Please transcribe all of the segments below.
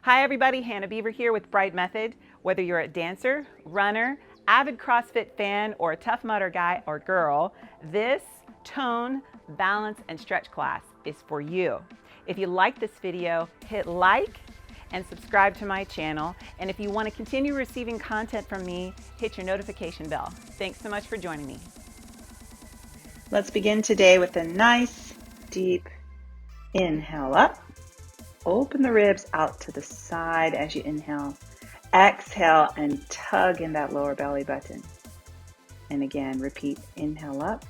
Hi everybody, Hannah Beaver here with Bright Method. Whether you're a dancer, runner, avid CrossFit fan, or a Tough Mudder guy or girl, this tone, balance, and stretch class is for you. If you like this video, hit like and subscribe to my channel. And if you want to continue receiving content from me, hit your notification bell. Thanks so much for joining me. Let's begin today with a nice deep inhale up. Open the ribs out to the side as you inhale. Exhale and tug in that lower belly button. And again, repeat, inhale up.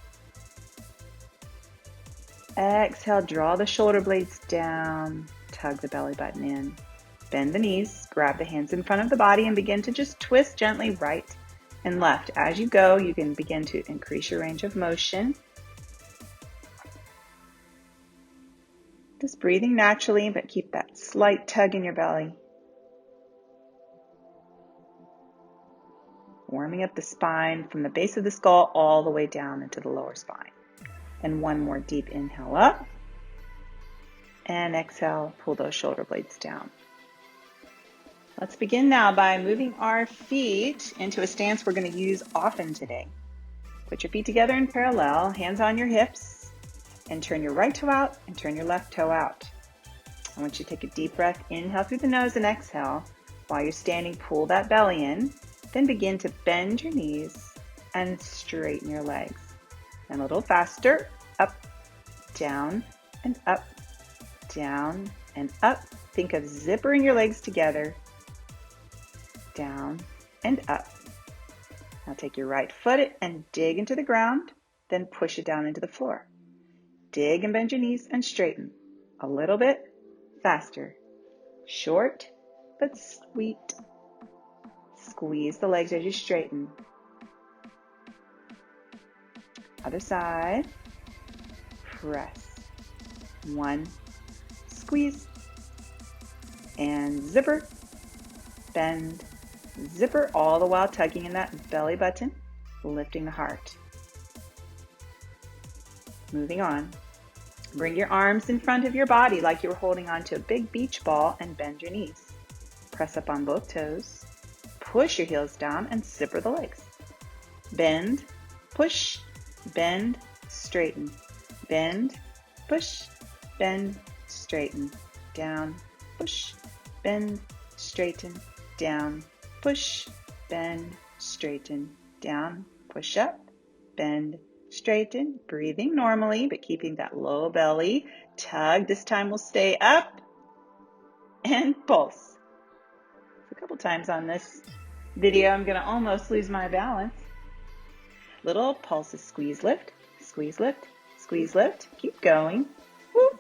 Exhale, draw the shoulder blades down, tug the belly button in. Bend the knees, grab the hands in front of the body and begin to just twist gently right and left. As you go, you can begin to increase your range of motion. Just breathing naturally, but keep that slight tug in your belly. Warming up the spine from the base of the skull all the way down into the lower spine. And one more deep inhale up. And exhale, pull those shoulder blades down. Let's begin now by moving our feet into a stance we're going to use often today. Put your feet together in parallel, hands on your hips. And turn your right toe out and turn your left toe out. I want you to take a deep breath. Inhale through the nose and exhale. While you're standing, pull that belly in. Then begin to bend your knees and straighten your legs. And a little faster. Up, down, and up, down, and up. Think of zippering your legs together. Down and up. Now take your right foot and dig into the ground. Then push it down into the floor. Dig and bend your knees and straighten. A little bit faster. Short but sweet. Squeeze the legs as you straighten. Other side. Press. One. Squeeze. And zipper. Bend. Zipper, all the while tugging in that belly button, lifting the heart. Moving on. Bring your arms in front of your body like you were holding onto a big beach ball and bend your knees. Press up on both toes. Push your heels down and zipper the legs. Bend, push, bend, straighten. Bend, push, bend, straighten. Down, push, bend, straighten. Down, push, bend, straighten. Down, push up, bend, straighten, breathing normally, but keeping that low belly. Tug. This time we'll stay up and pulse. A couple times on this video, I'm going to almost lose my balance. Little pulses. Squeeze, lift, squeeze, lift, squeeze, lift. Keep going. Woo.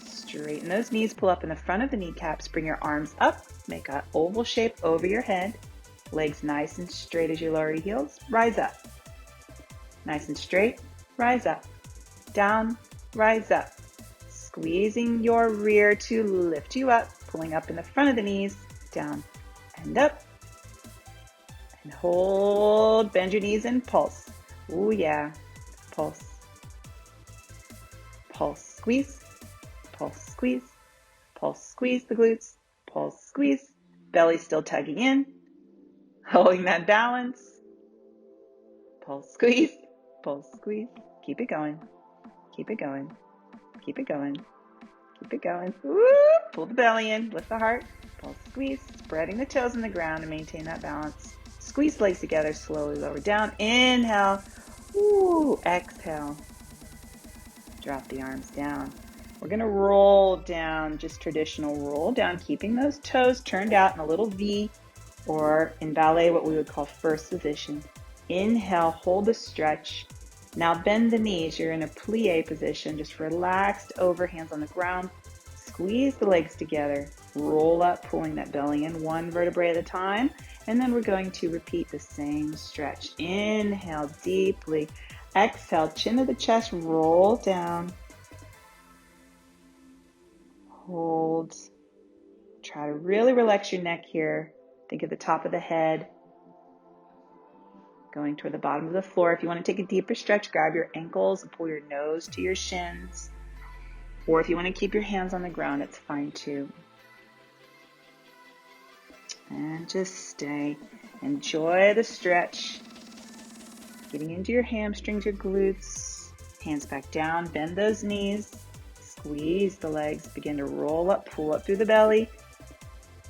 Straighten those knees. Pull up in the front of the kneecaps. Bring your arms up. Make an oval shape over your head. Legs nice and straight as you lower your heels. Rise up. Nice and straight, rise up, down, rise up. Squeezing your rear to lift you up, pulling up in the front of the knees, down and up. And hold, bend your knees and pulse. Ooh yeah, pulse. Pulse, squeeze, pulse, squeeze, pulse, squeeze the glutes, pulse, squeeze. Belly still tugging in, holding that balance. Pulse, squeeze. Pulse, squeeze. Keep it going. Keep it going. Keep it going. Keep it going. Woo! Pull the belly in. Lift the heart. Pulse, squeeze. Spreading the toes on the ground to maintain that balance. Squeeze legs together. Slowly lower down. Inhale. Woo! Exhale. Drop the arms down. We're going to roll down, just traditional roll down, keeping those toes turned out in a little V, or in ballet, what we would call first position. Inhale, hold the stretch. Now bend the knees. You're in a plie position, just relaxed over, hands on the ground. Squeeze the legs together. Roll up, pulling that belly in one vertebrae at a time. And then we're going to repeat the same stretch. Inhale deeply. Exhale, chin to the chest, roll down. Hold. Try to really relax your neck here. Think of the top of the head. Going toward the bottom of the floor. If you want to take a deeper stretch, grab your ankles and pull your nose to your shins. Or if you want to keep your hands on the ground, it's fine too. And just stay. Enjoy the stretch. Getting into your hamstrings, your glutes. Hands back down, bend those knees. Squeeze the legs, begin to roll up, pull up through the belly.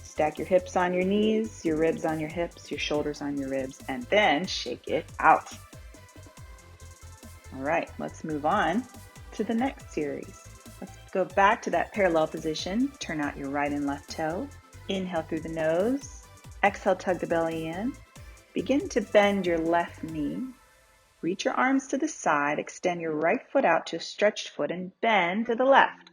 Stack your hips on your knees, your ribs on your hips, your shoulders on your ribs, and then shake it out. All right, let's move on to the next series. Let's go back to that parallel position. Turn out your right and left toe. Inhale through the nose. Exhale, tug the belly in. Begin to bend your left knee. Reach your arms to the side. Extend your right foot out to a stretched foot and bend to the left.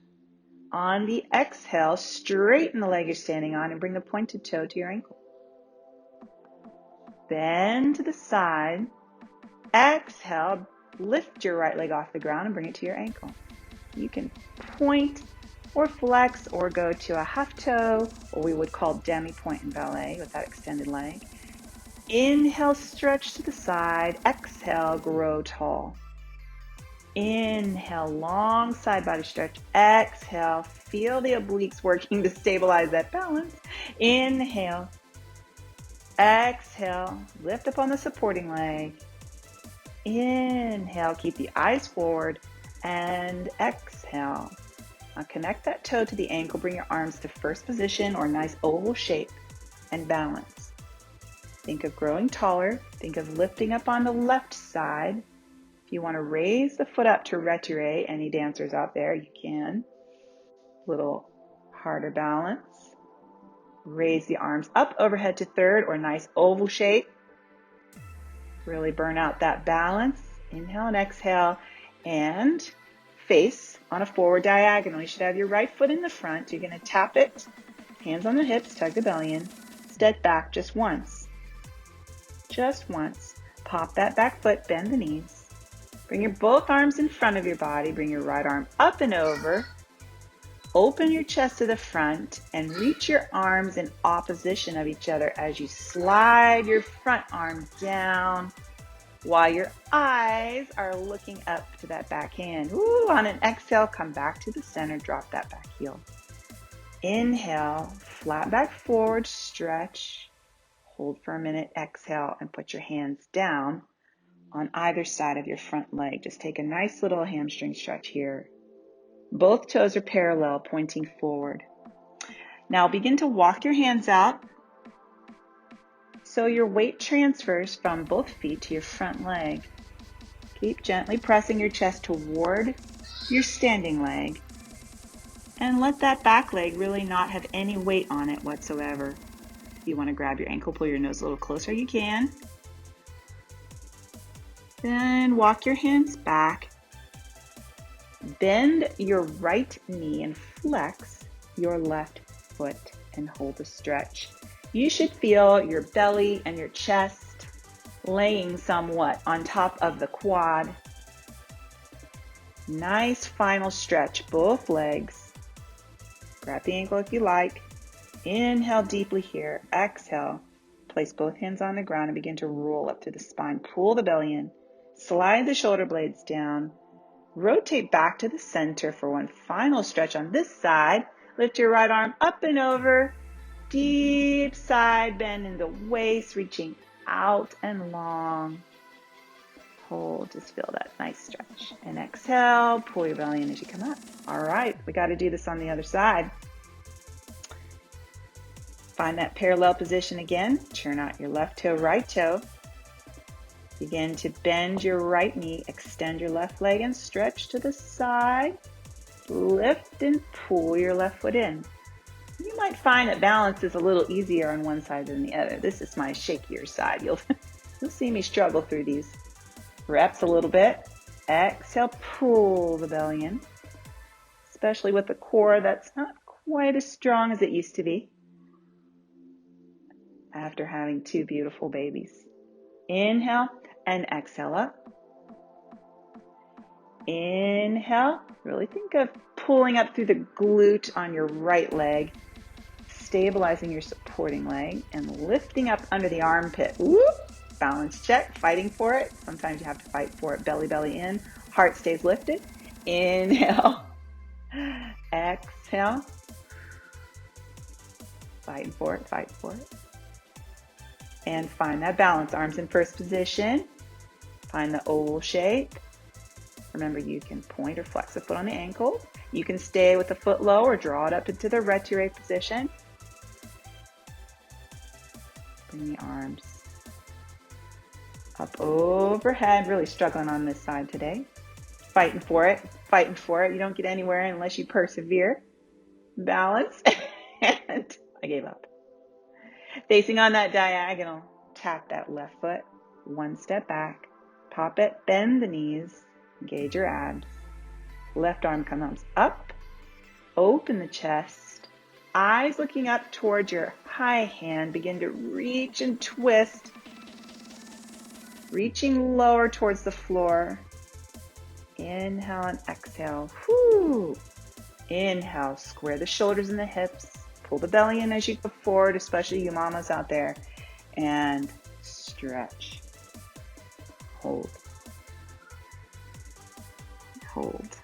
On the exhale, straighten the leg you're standing on and bring the pointed toe to your ankle. Bend to the side. Exhale, lift your right leg off the ground and bring it to your ankle. You can point or flex or go to a half toe, or we would call demi-point in ballet with that extended leg. Inhale, stretch to the side. Exhale, grow tall. Inhale, long side body stretch. Exhale, feel the obliques working to stabilize that balance. Inhale. Exhale, lift up on the supporting leg. Inhale, keep the eyes forward. And exhale. Now connect that toe to the ankle. Bring your arms to first position or nice oval shape and balance. Think of growing taller. Think of lifting up on the left side. If you want to raise the foot up to retiré, any dancers out there, you can. A little harder balance. Raise the arms up overhead to third or nice oval shape. Really burn out that balance. Inhale and exhale. And face on a forward diagonal. You should have your right foot in the front. You're going to tap it. Hands on the hips, tug the belly in. Step back just once. Just once. Pop that back foot, bend the knees. Bring your both arms in front of your body. Bring your right arm up and over. Open your chest to the front and reach your arms in opposition of each other as you slide your front arm down while your eyes are looking up to that back hand. Ooh, on an exhale, come back to the center, drop that back heel. Inhale, flat back forward, stretch. Hold for a minute, exhale, and put your hands down on either side of your front leg. Just take a nice little hamstring stretch here. Both toes are parallel, pointing forward. Now begin to walk your hands out so your weight transfers from both feet to your front leg. Keep gently pressing your chest toward your standing leg and let that back leg really not have any weight on it whatsoever. If you want to grab your ankle, pull your nose a little closer, you can. Then walk your hands back. Bend your right knee and flex your left foot and hold the stretch. You should feel your belly and your chest laying somewhat on top of the quad. Nice final stretch, both legs. Grab the ankle if you like. Inhale deeply here. Exhale. Place both hands on the ground and begin to roll up to the spine. Pull the belly in. Slide the shoulder blades down. Rotate back to the center for one final stretch on this side. Lift your right arm up and over. Deep side bend in the waist, reaching out and long. Hold, just feel that nice stretch. And exhale, pull your belly in as you come up. All right, we got to do this on the other side. Find that parallel position again. Turn out your left toe, right toe. Begin to bend your right knee, extend your left leg and stretch to the side. Lift and pull your left foot in. You might find that balance is a little easier on one side than the other. This is my shakier side. You'll see me struggle through these reps a little bit. Exhale, pull the belly in, especially with the core that's not quite as strong as it used to be after having two beautiful babies. Inhale and exhale up. Inhale, really think of pulling up through the glute on your right leg, stabilizing your supporting leg and lifting up under the armpit. Whoop. Balance check, fighting for it. Sometimes you have to fight for it. Belly, belly in. Heart stays lifted. Inhale. Exhale. Fighting for it, fight for it. And find that balance. Arms in first position. Find the oval shape. Remember, you can point or flex the foot on the ankle. You can stay with the foot low or draw it up into the retiré position. Bring the arms up overhead. Really struggling on this side today. Fighting for it, fighting for it. You don't get anywhere unless you persevere. Balance. And I gave up. Facing on that diagonal, tap that left foot. One step back. Pop it, bend the knees. Engage your abs. Left arm comes up. Open the chest. Eyes looking up towards your high hand. Begin to reach and twist. Reaching lower towards the floor. Inhale and exhale. Whoo. Inhale, square the shoulders and the hips. Pull the belly in as you go forward, especially you mamas out there. And stretch. Hold. Hold.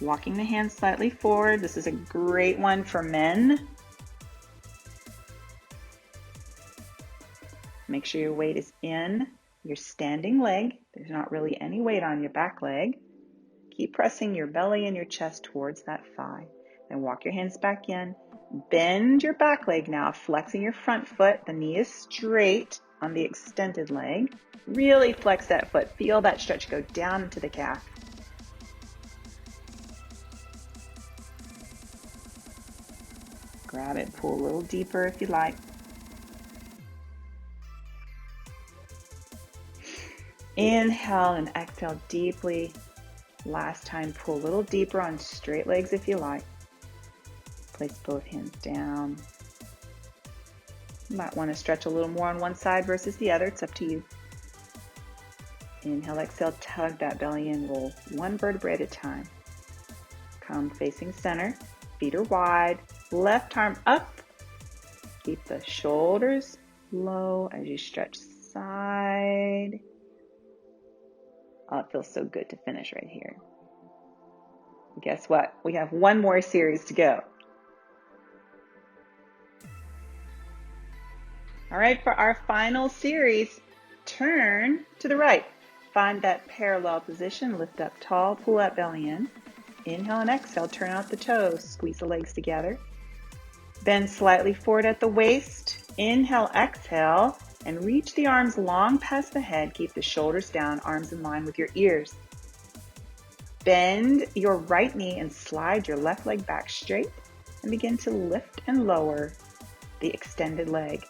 Walking the hands slightly forward. This is a great one for men. Make sure your weight is in your standing leg. There's not really any weight on your back leg. Keep pressing your belly and your chest towards that thigh. Then walk your hands back in. Bend your back leg now, flexing your front foot. The knee is straight on the extended leg. Really flex that foot. Feel that stretch go down into the calf. Grab it, pull a little deeper if you like. Inhale and exhale deeply. Last time, pull a little deeper on straight legs if you like. Place both hands down. You might want to stretch a little more on one side versus the other. It's up to you. Inhale, exhale, tug that belly in. Roll one vertebrae at a time. Come facing center. Feet are wide. Left arm up. Keep the shoulders low as you stretch side. Oh, it feels so good to finish right here. Guess what? We have one more series to go. All right, for our final series, turn to the right. Find that parallel position, lift up tall, pull that belly in. Inhale and exhale, turn out the toes, squeeze the legs together. Bend slightly forward at the waist. Inhale, exhale, and reach the arms long past the head. Keep the shoulders down, arms in line with your ears. Bend your right knee and slide your left leg back straight and begin to lift and lower the extended leg.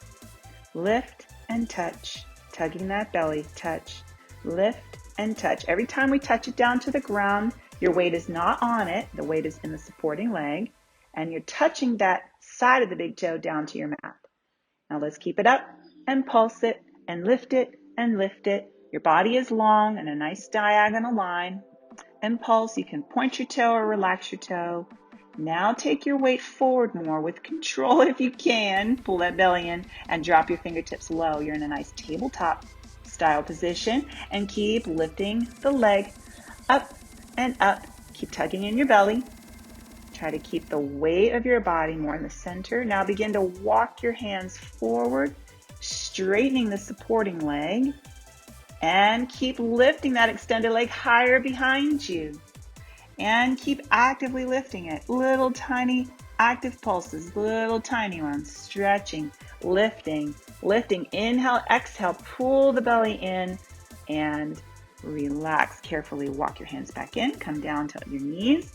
Lift and touch, tugging that belly, touch, lift and touch. Every time we touch it down to the ground, your weight is not on it. The weight is in the supporting leg, and you're touching that side of the big toe down to your mat. Now let's keep it up and pulse it and lift it and lift it. Your body is long and a nice diagonal line. And pulse, you can point your toe or relax your toe. Now take your weight forward more with control if you can. Pull that belly in and drop your fingertips low. You're in a nice tabletop style position and keep lifting the leg up and up. Keep tugging in your belly. Try to keep the weight of your body more in the center. Now begin to walk your hands forward, straightening the supporting leg, and keep lifting that extended leg higher behind you. And keep actively lifting it. Little tiny active pulses, little tiny ones. Stretching, lifting, lifting. Inhale, exhale, pull the belly in and relax. Carefully walk your hands back in. Come down to your knees.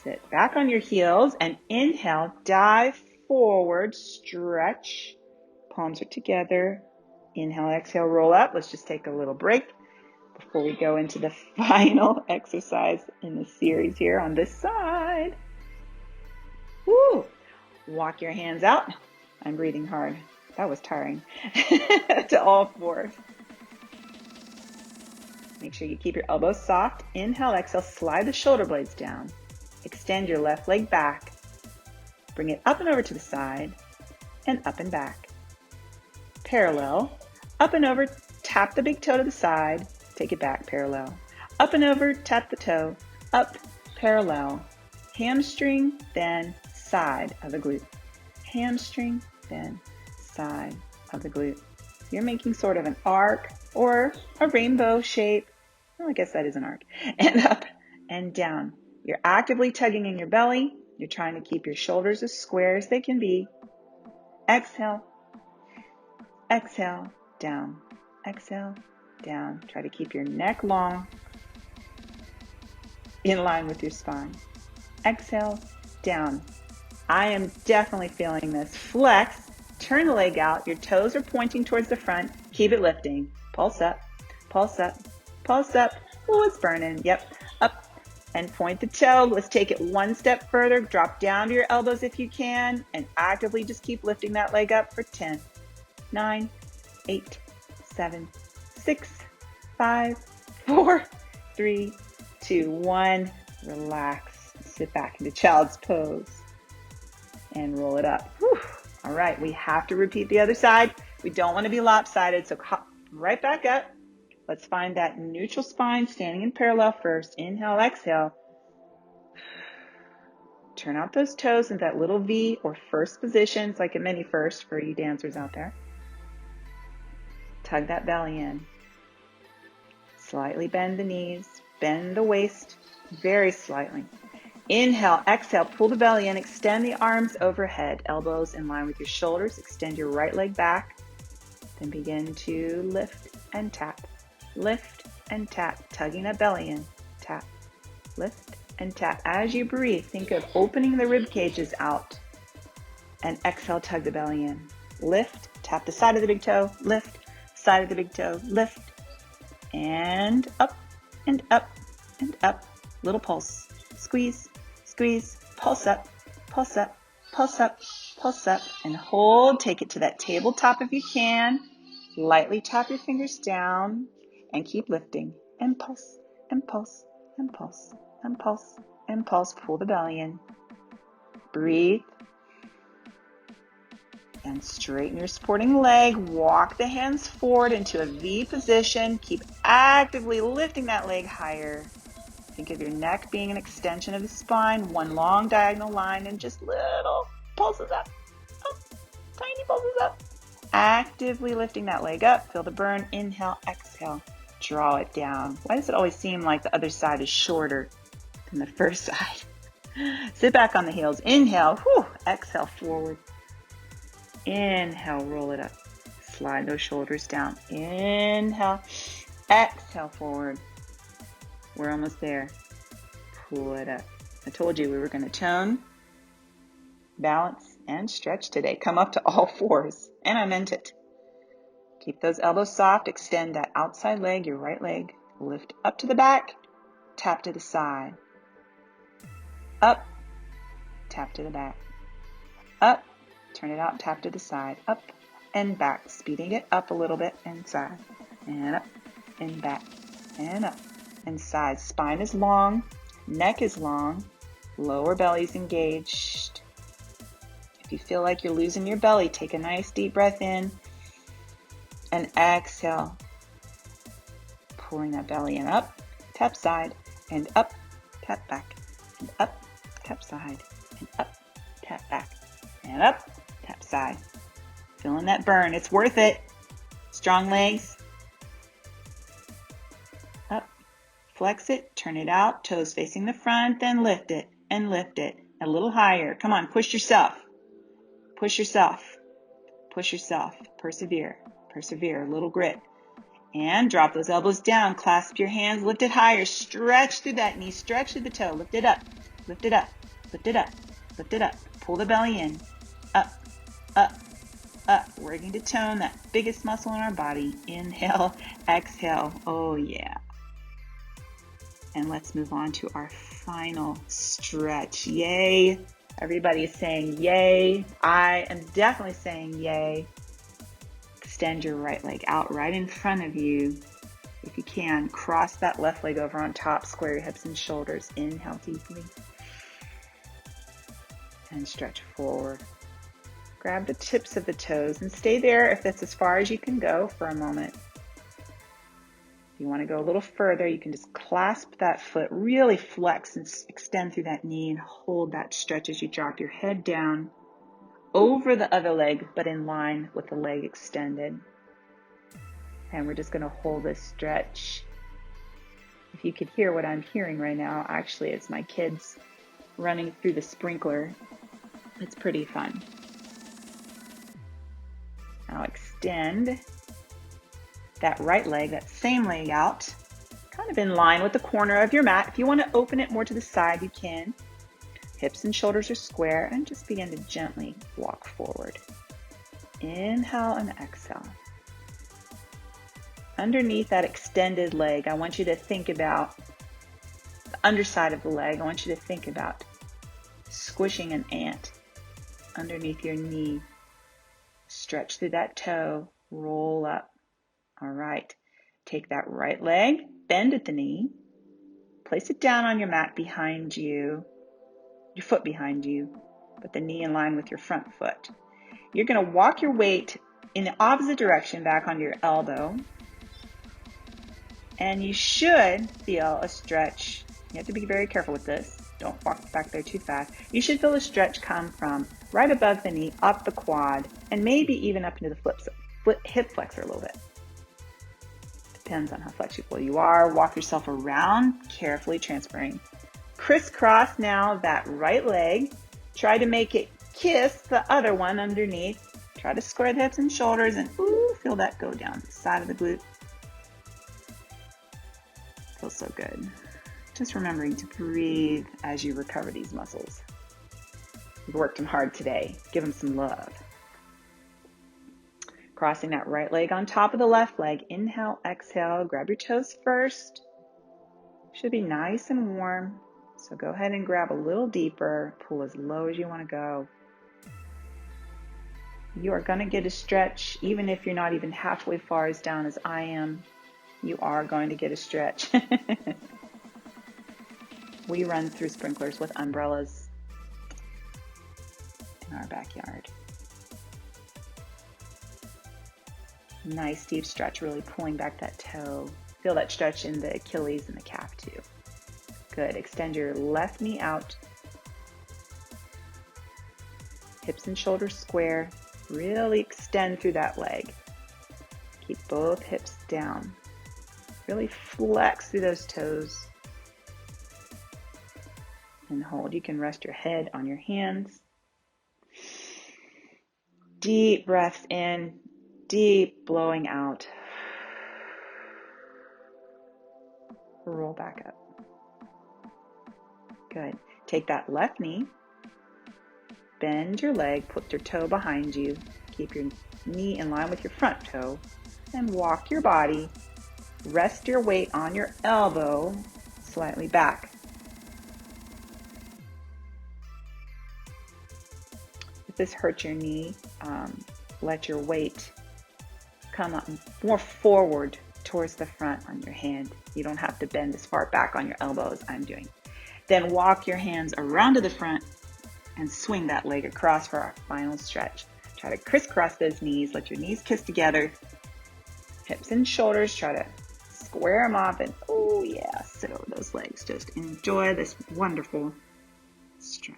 Sit back on your heels and inhale, dive forward, stretch. Palms are together. Inhale, exhale, roll up. Let's just take a little break before we go into the final exercise in the series here on this side. Woo! Walk your hands out. I'm breathing hard. That was tiring. To all fours. Make sure you keep your elbows soft. Inhale, exhale, slide the shoulder blades down. Extend your left leg back. Bring it up and over to the side and up and back. Parallel. Up and over, tap the big toe to the side. Take it back, parallel. Up and over, tap the toe. Up parallel. Hamstring, then side of the glute. Hamstring, then side of the glute. You're making sort of an arc or a rainbow shape. Well, I guess that is an arc. And up and down. You're actively tugging in your belly. You're trying to keep your shoulders as square as they can be. Exhale. Exhale, down. Exhale, down. Try to keep your neck long, in line with your spine. Exhale, down. I am definitely feeling this. Flex, turn the leg out. Your toes are pointing towards the front. Keep it lifting. Pulse up, pulse up, pulse up. Oh, it's burning. Yep, up and point the toe. Let's take it one step further. Drop down to your elbows if you can, and actively just keep lifting that leg up for 10, 9, 8, 7, 6, 5, 4, 3, 2, 1. Relax. Sit back into child's pose and roll it up. Whew. All right, we have to repeat the other side. We don't want to be lopsided, so hop right back up. Let's find that neutral spine, standing in parallel first. Inhale, exhale. Turn out those toes in that little V or first position. It's like a mini first for you dancers out there. Tug that belly in. Slightly bend the knees. Bend the waist very slightly. Inhale, exhale, pull the belly in. Extend the arms overhead. Elbows in line with your shoulders. Extend your right leg back. Then begin to lift and tap. Lift and tap. Tugging that belly in. Tap. Lift and tap. As you breathe, think of opening the rib cages out. And exhale, tug the belly in. Lift. Tap the side of the big toe. Lift. Side of the big toe. Lift. And up and up and up. Little pulse. Squeeze, squeeze, pulse up, pulse up, pulse up, pulse up, and hold. Take it to that tabletop if you can. Lightly tap your fingers down and keep lifting. And pulse, and pulse, and pulse, and pulse, and pulse. Pull the belly in. Breathe. And straighten your supporting leg. Walk the hands forward into a V position. Keep actively lifting that leg higher. Think of your neck being an extension of the spine, one long diagonal line, and just little pulses up, tiny pulses up. Actively lifting that leg up. Feel the burn. Inhale, exhale. Draw it down. Why does it always seem like the other side is shorter than the first side? Sit back on the heels. Inhale, whew, exhale, forward. Inhale, roll it up. Slide those shoulders down. Inhale, exhale, forward. We're almost there. Pull it up. I told you we were going to tone, balance, and stretch today. Come up to all fours. And I meant it. Keep those elbows soft. Extend that outside leg, your right leg. Lift up to the back. Tap to the side. Up. Tap to the back. Up. Turn it out. Tap to the side. Up and back. Speeding it up a little bit. And side. And up. And back. And up. And side. Spine is long. Neck is long. Lower belly's engaged. If you feel like you're losing your belly, take a nice deep breath in. And exhale. Pulling that belly in. Up. Tap side. And up. Tap back. And up. Tap side. And up. Tap back. And up. Tap side. Feeling that burn. It's worth it. Strong legs. Up. Flex it. Turn it out. Toes facing the front. Then lift it. And lift it. A little higher. Come on. Push yourself. Push yourself. Push yourself. Persevere. Persevere. A little grit. And drop those elbows down. Clasp your hands. Lift it higher. Stretch through that knee. Stretch through the toe. Lift it up. Lift it up. Lift it up. Lift it up. Pull the belly in. Up. Up. Up. Working to tone that biggest muscle in our body. Inhale. Exhale. Oh yeah. And let's move on to our final stretch. Yay. Everybody is saying yay. I am definitely saying yay. Extend your right leg out right in front of you. If you can, cross that left leg over on top. Square your hips and shoulders. Inhale deeply. And stretch forward. Grab the tips of the toes and stay there if that's as far as you can go for a moment. If you want to go a little further, you can just clasp that foot, really flex and extend through that knee and hold that stretch as you drop your head down over the other leg, but in line with the leg extended. And we're just going to hold this stretch. If you could hear what I'm hearing right now, actually it's my kids running through the sprinkler. It's pretty fun. Now extend that right leg, that same leg out, kind of in line with the corner of your mat. If you want to open it more to the side, you can. Hips and shoulders are square, and just begin to gently walk forward. Inhale and exhale. Underneath that extended leg, I want you to think about the underside of the leg. I want you to think about squishing an ant underneath your knee. Stretch through that toe, roll up. All right, take that right leg, bend at the knee, place it down on your mat behind you, your foot behind you, but the knee in line with your front foot. You're going to walk your weight in the opposite direction back onto your elbow, and you should feel a stretch. You have to be very careful with this. Don't walk back there too fast. You should feel a stretch come from right above the knee, up the quad, and maybe even up into the hip flexor a little bit. Depends on how flexible you are. Walk yourself around, carefully transferring. Crisscross now that right leg. Try to make it kiss the other one underneath. Try to square the hips and shoulders and feel that go down the side of the glute. Feels so good. Just remembering to breathe as you recover these muscles. You've worked them hard today. Give them some love. Crossing that right leg on top of the left leg. Inhale, exhale, grab your toes first. Should be nice and warm. So go ahead and grab a little deeper. Pull as low as you want to go. You are going to get a stretch, even if you're not even halfway far as down as I am. You are going to get a stretch. We run through sprinklers with umbrellas in our backyard. Nice deep stretch, really pulling back that toe. Feel that stretch in the Achilles and the calf too. Good. Extend your left knee out. Hips and shoulders square. Really extend through that leg. Keep both hips down. Really flex through those toes. And hold. You can rest your head on your hands. Deep breaths in. Deep blowing out. Roll back up. Good. Take that left knee. Bend your leg. Put your toe behind you. Keep your knee in line with your front toe. And walk your body. Rest your weight on your elbow slightly back. If this hurts your knee, let your weight come up more forward towards the front on your hand. You don't have to bend as far back on your elbow as I'm doing. Then walk your hands around to the front and swing that leg across for our final stretch. Try to crisscross those knees. Let your knees kiss together. Hips and shoulders. Try to square them off and oh yeah, sit over those legs. Just enjoy this wonderful stretch.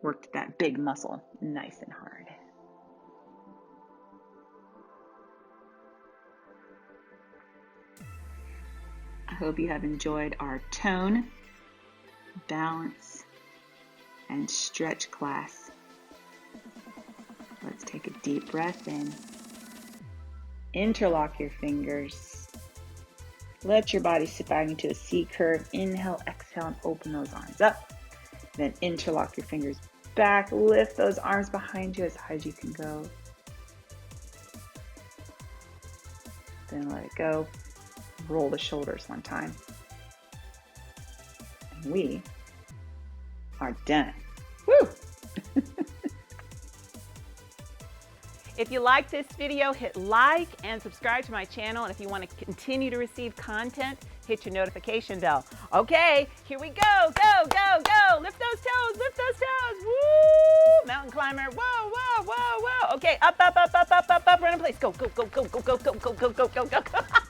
Worked that big muscle nice and hard. I hope you have enjoyed our tone, balance, and stretch class. Let's take a deep breath in. Interlock your fingers. Let your body sit back into a C curve. Inhale, exhale, and open those arms up. Then interlock your fingers back. Lift those arms behind you as high as you can go. Then let it go. Roll the shoulders one time. And we are done. Woo! If you like this video, hit like and subscribe to my channel. And if you want to continue to receive content, hit your notification bell. Okay, here we go, go, go, go. Lift those toes, lift those toes. Woo! mountain climber. Whoa, whoa, whoa, whoa. Okay, up, up, up, up, up, up, up, run in place. Go, go, go, go, go, go, go, go, go, go, go, go.